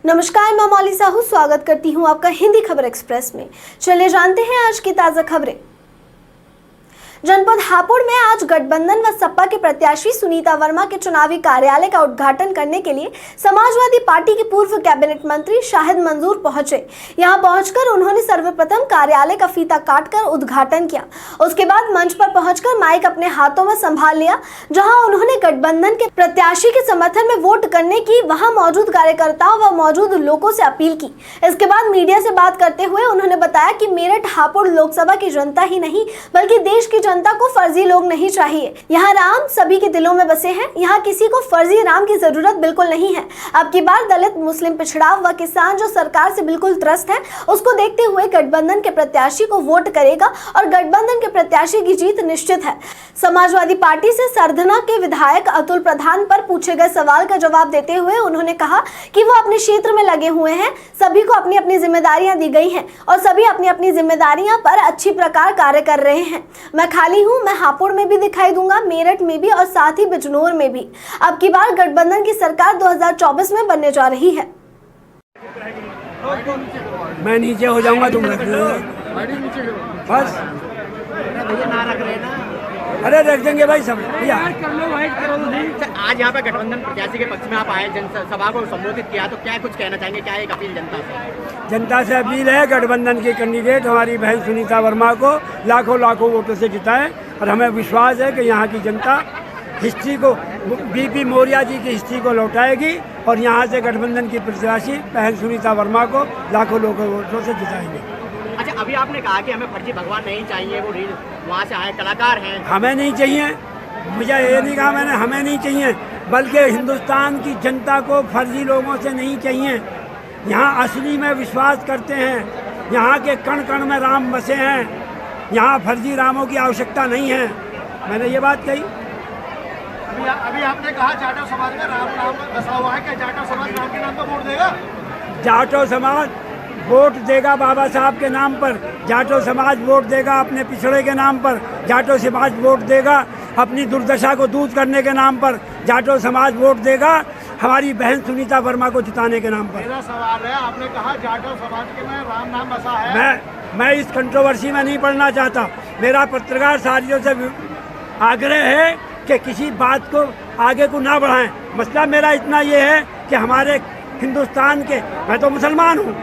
नमस्कार, मैं मौली साहू स्वागत करती हूं आपका हिंदी खबर एक्सप्रेस में। चलिए जानते हैं आज की ताजा खबरें। जनपद हापुड़ में आज गठबंधन व सपा के प्रत्याशी सुनीता वर्मा के चुनावी कार्यालय का उद्घाटन करने के लिए समाजवादी पार्टी के पूर्व कैबिनेट मंत्री शाहिद मंजूर पहुंचे। यहां पहुंचकर उन्होंने सर्वप्रथम कार्यालय का फीता काटकर उद्घाटन किया। उसके बाद मंच पर पहुंचकर माइक अपने हाथों में संभाल लिया, जहां उन्होंने गठबंधन के प्रत्याशी के समर्थन में वोट करने की वहां मौजूद कार्यकर्ताओं व मौजूद लोगों से अपील की। इसके बाद मीडिया से बात करते हुए उन्होंने बताया कि मेरठ हापुड़ लोकसभा की जनता ही नहीं बल्कि देश की जनता को फर्जी लोग नहीं चाहिए। यहाँ राम सभी के दिलों में बसे हैं। यहाँ किसी को फर्जी राम की जरूरत बिल्कुल नहीं है। अब की बार दलित, मुस्लिम, पिछड़ा व किसान जो सरकार से बिल्कुल त्रस्त है, उसको देखते हुए गठबंधन के प्रत्याशी को वोट करेगा और गठबंधन के प्रत्याशी की जीत निश्चित है। समाजवादी पार्टी से सरधना के विधायक अतुल प्रधान पर पूछे गए सवाल का जवाब देते हुए उन्होंने कहा कि वो अपने क्षेत्र में लगे हुए हैं। सभी को अपनी अपनी जिम्मेदारियां दी गई हैं और सभी अपनी अपनी जिम्मेदारियां पर अच्छी प्रकार कार्य कर रहे हैं। मैं खाली हूं, मैं हापुड़ में भी दिखाई दूंगा, मेरठ में भी और साथ ही बिजनौर में भी। अब की बार गठबंधन की सरकार 2024 में बनने जा रही है। मैं नीचे हो जाऊंगा, तुम रख लो बस। अरे रख देंगे भाई सब भैया। आज यहाँ पे गठबंधन प्रत्याशी के पक्ष में आप आए, जनसभा को संबोधित किया, तो क्या कुछ कहना चाहेंगे? क्या एक अपील जनता से अपील है, गठबंधन के कैंडिडेट हमारी बहन सुनीता वर्मा को लाखों लाखों वोटों से जिताएं और हमें विश्वास है कि यहाँ की जनता हिस्ट्री को, बीपी मौर्य जी की हिस्ट्री को लौटाएगी और यहाँ से गठबंधन की प्रत्याशी बहन सुनीता वर्मा को लाखों लोगों वोटों से जिताएंगे। अच्छा, अभी आपने कहा कि हमें फर्जी भगवान नहीं चाहिए, वो वहाँ से आए कलाकार हैं, हमें नहीं चाहिए। मुझे ये नहीं कहा मैंने, हमें नहीं चाहिए, बल्कि हिंदुस्तान की जनता को फर्जी लोगों से नहीं चाहिए। यहाँ असली में विश्वास करते हैं, यहाँ के कण कण में राम बसे हैं, यहाँ फर्जी रामों की आवश्यकता नहीं है। मैंने ये बात कही। अभी आपने कहा जाटो समाज में राम नाम बसा हुआ है, क्या जाटो समाज राम के नाम पर वोट देगा? जाटो समाज वोट देगा बाबा साहब के नाम पर, जाटो समाज वोट देगा अपने पिछड़े के नाम पर, जाटो समाज वोट देगा अपनी दुर्दशा को दूर करने के नाम पर, जाटो समाज वोट देगा हमारी बहन सुनीता वर्मा को जिताने के नाम पर। मेरा सवाल है, आपने कहा जाटो समाज के में राम नाम बसा है। मैं इस कंट्रोवर्सी में नहीं पढ़ना चाहता। मेरा पत्रकार साथियों से आग्रह है कि किसी बात को आगे को ना बढ़ाएं। मसला मेरा इतना ये है कि हमारे हिंदुस्तान के, मैं तो मुसलमान हूँ,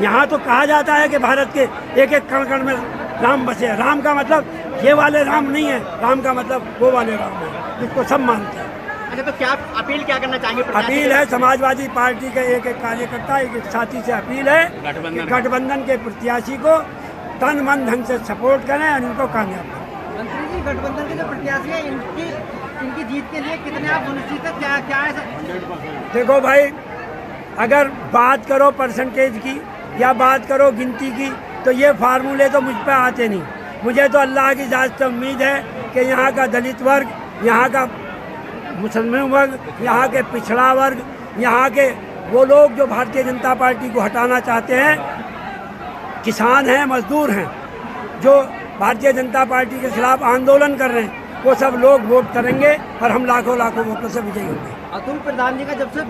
यहाँ तो कहा जाता है कि भारत के एक एक कण कण में राम बसे हैं। राम का मतलब ये वाले राम नहीं है, राम का मतलब वो वाले राम है जिसको सब मानते हैं। अच्छा, तो क्या अपील क्या करना चाहेंगे? अपील है समाजवादी पार्टी के एक एक कार्यकर्ता, एक एक साथी से अपील है कि गठबंधन के प्रत्याशी को तन मन धन से सपोर्ट करें और इनको कामयाब करें। मंत्री जी, गठबंधन के जो प्रत्याशी हैं इनकी जीत के लिए कितने आप सुनिश्चित है? क्या है? देखो भाई, अगर बात करो परसेंटेज की या बात करो गिनती की, तो ये फार्मूले तो मुझ पर आते नहीं। मुझे तो अल्लाह की जात से उम्मीद है कि यहाँ का दलित वर्ग, यहाँ का मुसलमान वर्ग, यहाँ के पिछड़ा वर्ग, यहाँ के वो लोग जो भारतीय जनता पार्टी को हटाना चाहते हैं, किसान हैं, मजदूर हैं, जो भारतीय जनता पार्टी के खिलाफ आंदोलन कर रहे हैं, वो सब लोग वोट करेंगे और हम लाखों लाखों वोटों से विजयी होंगे। अतुल प्रधान जी का जब से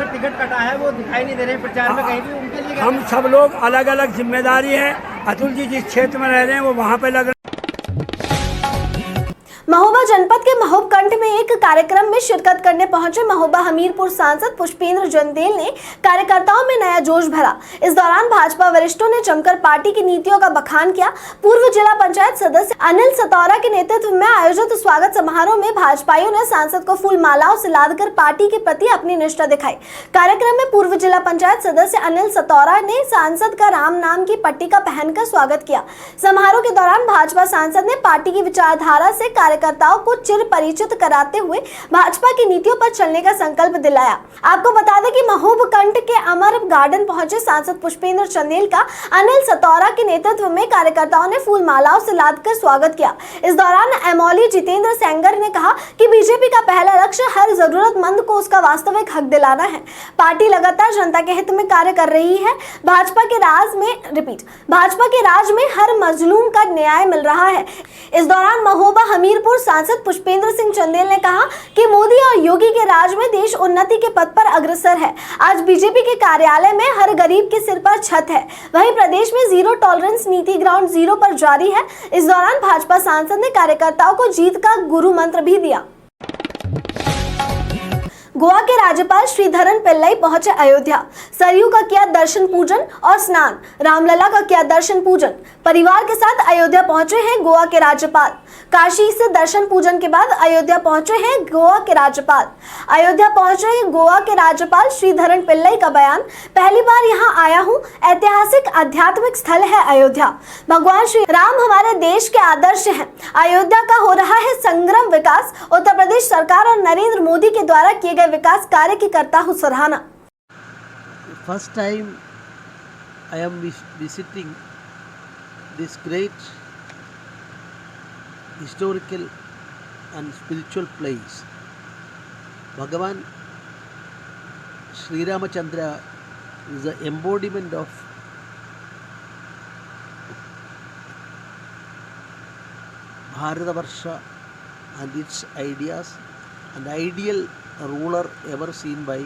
टिकट कटा है वो दिखाई नहीं दे रहे प्रचार में कहीं भी, उनके लिए हम सब लोग अलग अलग जिम्मेदारी है। अतुल जी जिस क्षेत्र में रह रहे हैं वो वहाँ पे लग रहे हैं। महोबा जनपद के महोबकंठ में एक कार्यक्रम में शिरकत करने पहुंचे महोबा हमीरपुर सांसद पुष्पेंद्र चंदेल ने कार्यकर्ताओं में नया जोश भरा। इस दौरान भाजपा वरिष्ठों ने जमकर पार्टी की नीतियों का बखान किया। पूर्व जिला पंचायत सदस्य अनिल सतौरा के नेतृत्व में आयोजित स्वागत समारोह में भाजपाइयों ने सांसद को फूल मालाओं से लादकर पार्टी के प्रति अपनी निष्ठा दिखाई। कार्यक्रम में पूर्व जिला पंचायत सदस्य अनिल सतौरा ने सांसद का राम नाम की पट्टिका पहनकर स्वागत किया। समारोह के दौरान भाजपा सांसद ने पार्टी की विचारधारा से कार्यकर्ताओं को चिर परिचित कराते हुए भाजपा की नीतियों पर चलने का संकल्प दिलाया। आपको बता दें कि महोबकंठ के अमर गार्डन पहुंचे सांसद पुष्पेंद्र चंदेल का अनिल सतौरा के नेतृत्व में कार्यकर्ताओं ने फूल मालाओं से लादकर स्वागत किया। इस दौरान एमओली जितेंद्र सेंगर ने कहा कि बीजेपी का पहला लक्ष्य हर जरूरतमंद को उसका वास्तविक हक दिलाना है। पार्टी लगातार जनता के हित में कार्य कर रही है। भाजपा के राज में हर मजलूम का न्याय मिल रहा है। इस दौरान महोबा हमीरपुर सांसद पुष्पेंद्र सिंह चंदेल ने कहा कि मोदी और योगी के राज में देश उन्नति के पथ पर अग्रसर है। आज बीजेपी के कार्यालय में हर गरीब के सिर पर छत है। वहीं प्रदेश में जीरो टॉलरेंस नीति ग्राउंड जीरो पर जारी है। इस दौरान भाजपा सांसद ने कार्यकर्ताओं को जीत का गुरु मंत्र भी दिया। गोवा के राज्यपाल श्रीधरन पिल्लई पहुंचे अयोध्या। सरयू का किया दर्शन पूजन और स्नान, रामलला का किया दर्शन पूजन। परिवार के साथ अयोध्या पहुंचे हैं गोवा के राज्यपाल। काशी से दर्शन पूजन के बाद अयोध्या पहुंचे हैं गोवा के राज्यपाल। अयोध्या पहुंचे हैं गोवा के राज्यपाल श्रीधरन पिल्लई का बयान, पहली बार यहां आया हूं, ऐतिहासिक आध्यात्मिक स्थल है अयोध्या। भगवान श्री राम हमारे देश के आदर्श हैं। अयोध्या का हो रहा है संग्राम विकास। उत्तर प्रदेश सरकार और नरेंद्र मोदी के द्वारा किए गए विकास कार्य की करता हूं सराहना। First time I am visiting this great historical and spiritual place. Bhagavan Sri Ramachandra is the embodiment of Bharatavarsha and its ideas, and ideal ruler ever seen by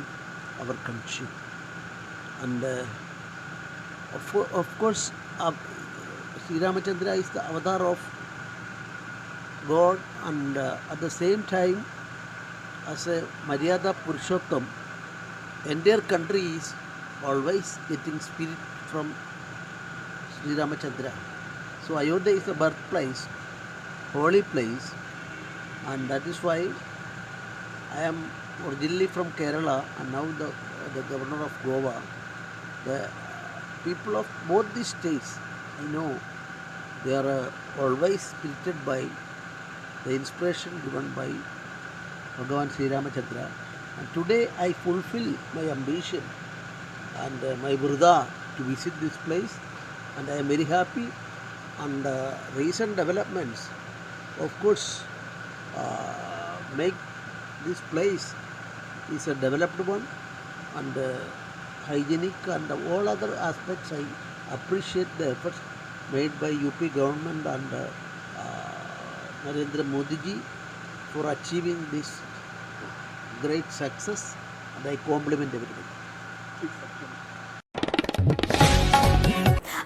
our country. And of course Sri Ramachandra is the avatar of God, and at the same time as a Maryada Purushottam, entire country is always getting spirit from Sri Ramachandra. So Ayodhya is the birthplace, holy place, and that is why I am originally from Kerala and now the governor of Goa. The people of both these states, I know, they are always spirited by the inspiration given by Bhagavan Sri Ramachandra. And today I fulfill my ambition and my vrudha to visit this place, and I am very happy. And recent developments, of course, make this place is a developed one and hygienic, and all other aspects. I appreciate the efforts made by UP government and Narendra Modi ji for achieving this great success, and I compliment everybody.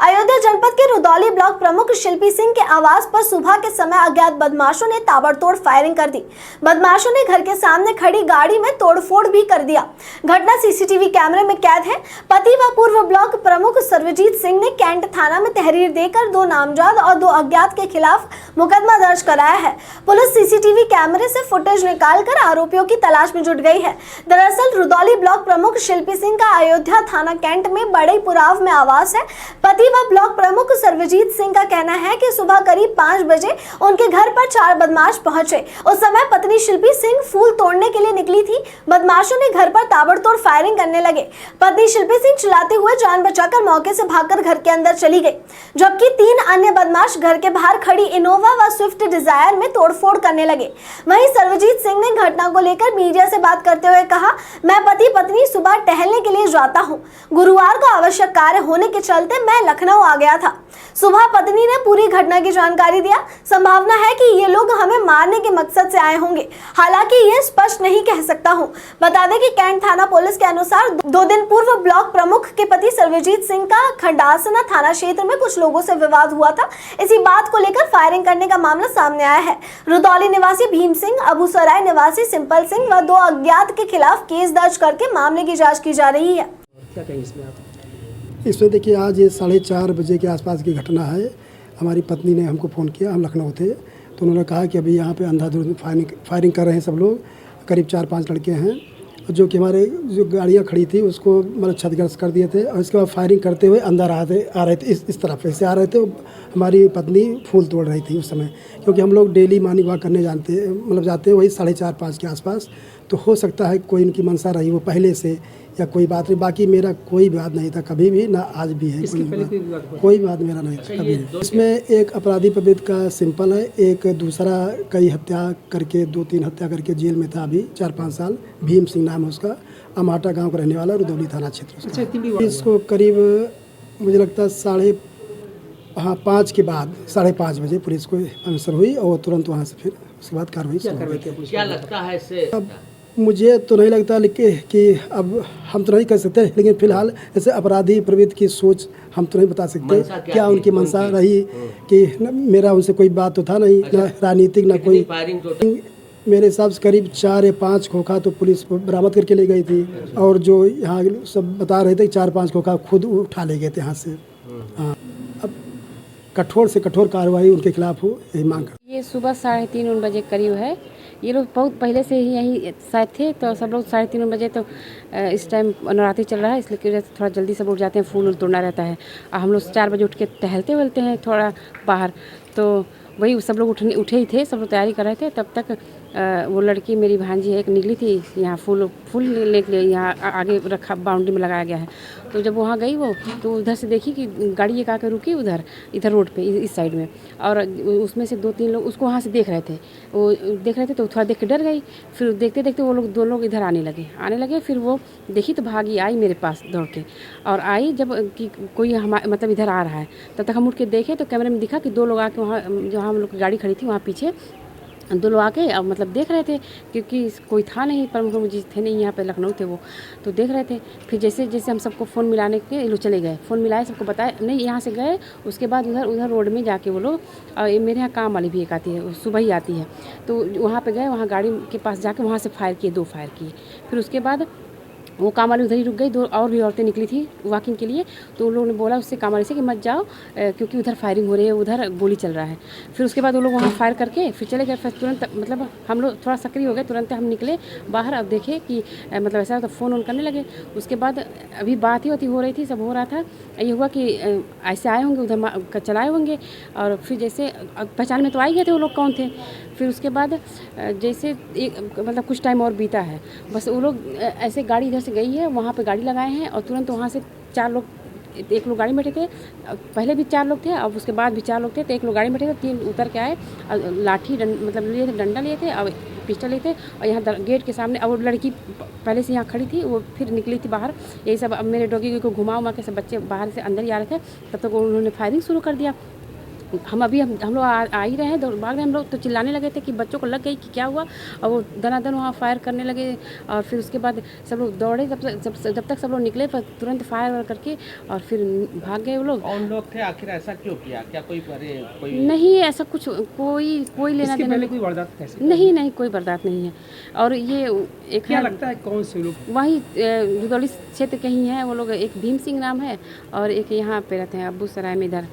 Ayodhya जनपद के Rudauli block प्रमुख शिल्पी सिंह के आवास पर सुबह के समय अज्ञात बदमाशों ने ताबड़तोड़ फायरिंग कर दी। बदमाशों ने घर के सामने खड़ी गाड़ी में तोड़फोड़ भी कर दिया। घटना सीसीटीवी कैमरे में कैद है। पति व पूर्व ब्लॉक प्रमुख सर्वजीत सिंह ने कैंट थाना में तहरीर देकर 2 नामजद और 2 अज्ञात के खिलाफ मुकदमा दर्ज कराया है। पुलिस सीसीटीवी कैमरे से फुटेज निकालकर आरोपियों की तलाश में जुट गई है। दरअसल रुदौली ब्लॉक प्रमुख शिल्पी सिंह का अयोध्या थाना कैंट में बड़े पुराव में आवास है। पति व ब्लॉक प्रमुख सर्वजीत सिंह का कहना है कि सुबह करीब 5 बजे उनके घर पर 4 बदमाश पहुंचे। उस समय पत्नी शिल्पी सिंह फूल तोड़ने के लिए निकली थी। बदमाशों ने घर पर ताबड़तोड़ फायरिंग करने लगे। पत्नी शिल्पी सिंह चिल्लाते हुए जान बचाकर मौके से भागकर घर के अंदर चली गई, जबकि 3 अन्य बदमाश घर के बाहर खड़ी इनोवा व स्विफ्ट डिजायर में तोड़फोड़ करने लगे। वहीं सर्वजीत सिंह ने घटना को लेकर मीडिया से बात करते हुए कहा, मैं पति पत्नी सुबह टहलने के लिए जाता हूँ। गुरुवार को आवश्यक कार्य होने के चलते मैं लखनऊ आ गया था। सुबह पत्नी ने पूरी घटना की जानकारी दिया। संभावना है कि ये लोग हमें मारने के मकसद से आए होंगे, हालांकि ये स्पष्ट नहीं कह सकता हूँ। बता दें कि कैंट थाना पुलिस के अनुसार 2 दिन पूर्व ब्लॉक प्रमुख के पति सर्वजीत सिंह का खंडासना थाना क्षेत्र में कुछ लोगों से विवाद हुआ था। इसी बात को लेकर फायरिंग करने का मामला सामने आया है। रुदौली निवासी भीम सिंह, अबूसराय निवासी सिंपल सिंह व 2 अज्ञात के खिलाफ केस दर्ज करके मामले की जाँच की जा रही है। क्या कहेंगे इसमें आप? इसमें देखिए, आज ये 4:30 बजे के आसपास की घटना है। हमारी पत्नी ने हमको फ़ोन किया, हम लखनऊ थे, तो उन्होंने कहा कि अभी यहाँ पे अंधाधुंध फायरिंग कर रहे हैं सब लोग। करीब 4-5 लड़के हैं जो कि हमारे जो गाड़ियाँ खड़ी थी उसको मतलब क्षतिग्रस्त कर दिए थे, और इसके बाद फायरिंग करते हुए अंदर आ रहे थे इस तरफ से आ रहे थे। हमारी पत्नी फूल तोड़ रही थी उस समय, क्योंकि हम लोग डेली मॉर्निंग वॉक करने जाते हैं वही 4:30-5 के आसपास। तो हो सकता है कोई इनकी मंशा रही वो पहले से, या कोई बात नहीं। बाकी मेरा कोई विवाद नहीं था कभी भी, ना आज भी है। कोई विवाद मेरा नहीं था कभी भी। इसमें एक अपराधी प्रवृत्ति का सिंपल है, एक दूसरा कई हत्या करके 2-3 हत्या करके जेल में था अभी 4-5 साल। भीम सिंह नाम है उसका, अमाटा गांव का रहने वाला, रुदौली थाना क्षेत्र। इसको करीब मुझे लगता है 5:30 के बाद 5:30 बजे पुलिस को आंसर हुई और तुरंत वहाँ से फिर उसके बाद कार्रवाई। क्या लगता है इससे? मुझे तो नहीं लगता लेकिन कि अब हम तो नहीं कर सकते, लेकिन फिलहाल ऐसे अपराधी प्रवृत्ति की सोच हम तो नहीं बता सकते क्या उनकी मंशा रही कि मेरा उनसे कोई बात तो था नहीं, ना राजनीतिक ना कोई। मेरे हिसाब से करीब 4 या 5 खोखा तो पुलिस बरामद करके ले गई थी, और जो यहाँ सब बता रहे थे 4-5 खोखा खुद उठा ले गए थे यहाँ से। हाँ, अब कठोर से कठोर कार्रवाई उनके खिलाफ हो, यही मांग कर। ये सुबह 3:30 बजे करीब है। ये लोग बहुत पहले से ही यहीं शायद थे, तो सब लोग 3:30 बजे तो इस टाइम नवरात्रि चल रहा है, इसलिए वजह से थोड़ा जल्दी सब लोग जाते हैं, फूल तोड़ना रहता है। और हम लोग 4 बजे उठ के टहलते वहलते हैं थोड़ा बाहर, तो वही सब लोग उठे ही थे, सब लोग तैयारी कर रहे थे। तब तक वो लड़की मेरी भांजी है एक निकली थी, यहाँ फूल लेके यहाँ आगे रखा बाउंड्री में लगाया गया है। तो जब वहाँ गई वो, तो उधर से देखी कि गाड़ी एक आकर रुकी इधर रोड पे इस साइड में, और उसमें से 2-3 लोग उसको वहाँ से देख रहे थे। वो देख रहे थे तो थोड़ा देख के डर गई। फिर देखते देखते वो लोग 2 लोग इधर आने लगे। फिर वो देखी तो भागी, आई मेरे पास दौड़ के, और आई जब कि कोई मतलब इधर आ रहा है, तब तक हम उठ के देखे तो कैमरे में दिखा कि 2 लोग आके वहाँ जहाँ हम लोग की गाड़ी खड़ी थी वहाँ पीछे 2 लोग आके अब मतलब देख रहे थे, क्योंकि कोई था नहीं, प्रमुख मुझे थे नहीं यहाँ पे, लखनऊ थे वो, तो देख रहे थे। फिर जैसे जैसे हम सबको फ़ोन मिलाने के ये लोग चले गए, फ़ोन मिलाए, सबको बताया नहीं, यहाँ से गए। उसके बाद उधर रोड में जाके वो लोग, और मेरे यहाँ काम वाली भी एक आती है, सुबह ही आती है, तो वहाँ पे गए, वहाँ गाड़ी के पास जाके वहाँ से फायर किए, 2 फायर किए। फिर उसके बाद वो काम वाली उधर ही रुक गई। 2 और भी औरतें निकली थी वॉकिंग के लिए, तो उन लोगों ने बोला उससे काम वाली से कि मत जाओ, क्योंकि उधर फायरिंग हो रही है, उधर गोली चल रहा है। फिर उसके बाद वो लोग वहाँ फायर करके फिर चले गए। फिर तुरंत मतलब हम लोग थोड़ा सक्रिय हो गए, तुरंत हम निकले बाहर। अब देखे कि मतलब ऐसा तो फ़ोन करने लगे। उसके बाद अभी बात ही हो रही थी, सब हो रहा था। ये हुआ कि ऐसे आए होंगे, उधर चलाए होंगे, और फिर जैसे पहचान में तो आ ही गए थे वो लोग कौन थे। फिर उसके बाद जैसे मतलब कुछ टाइम और बीता है, बस वो लोग ऐसे गाड़ी इधर से गई है, वहाँ पे गाड़ी लगाए हैं, और तुरंत वहाँ से 4 लोग, 1 लोग गाड़ी में बैठे थे, पहले भी 4 लोग थे, अब उसके बाद भी 4 लोग थे, तो 1 लोग गाड़ी में बैठे थे, 3 उतर के आए, लाठी मतलब लिए थे, डंडा लिए थे और पिस्टल लिए थे, और यहाँ गेट के सामने। और वो लड़की पहले से यहाँ खड़ी थी, वो फिर निकली थी बाहर। यही सब अब मेरे डॉगी को घुमा के सब बच्चे बाहर से अंदर ही आ रहे थे, तब तक उन्होंने फायरिंग शुरू कर दिया। हम लोग आ ही रहे हैं, भाग रहे हम लोग, तो चिल्लाने लगे थे कि बच्चों को लग गई कि क्या हुआ, और वो दनादन वहाँ फायर करने लगे। और फिर उसके बाद सब लोग दौड़े, जब तक सब लोग निकले, पर तुरंत फायर करके और फिर भाग गए वो लोग। कौन लोग थे, आखिर ऐसा क्यों किया? क्या कोई नहीं, ऐसा कुछ कोई लेना देना नहीं, कोई वारदात नहीं, कोई वारदात नहीं है। और ये एक क्या लगता है कौन से लोग? वही रुदौली क्षेत्र के ही हैं वो लोग। एक भीम सिंह नाम है, और एक यहाँ पे रहते हैं अब्बू सराय में, इधर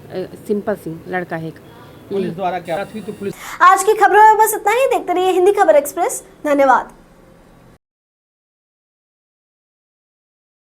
सिंपल सिंह लड़का है एक। पुलिस द्वारा क्या थी? तो पुलिस आज की खबरों में बस इतना ही। देखते रहिए हिंदी खबर एक्सप्रेस। धन्यवाद।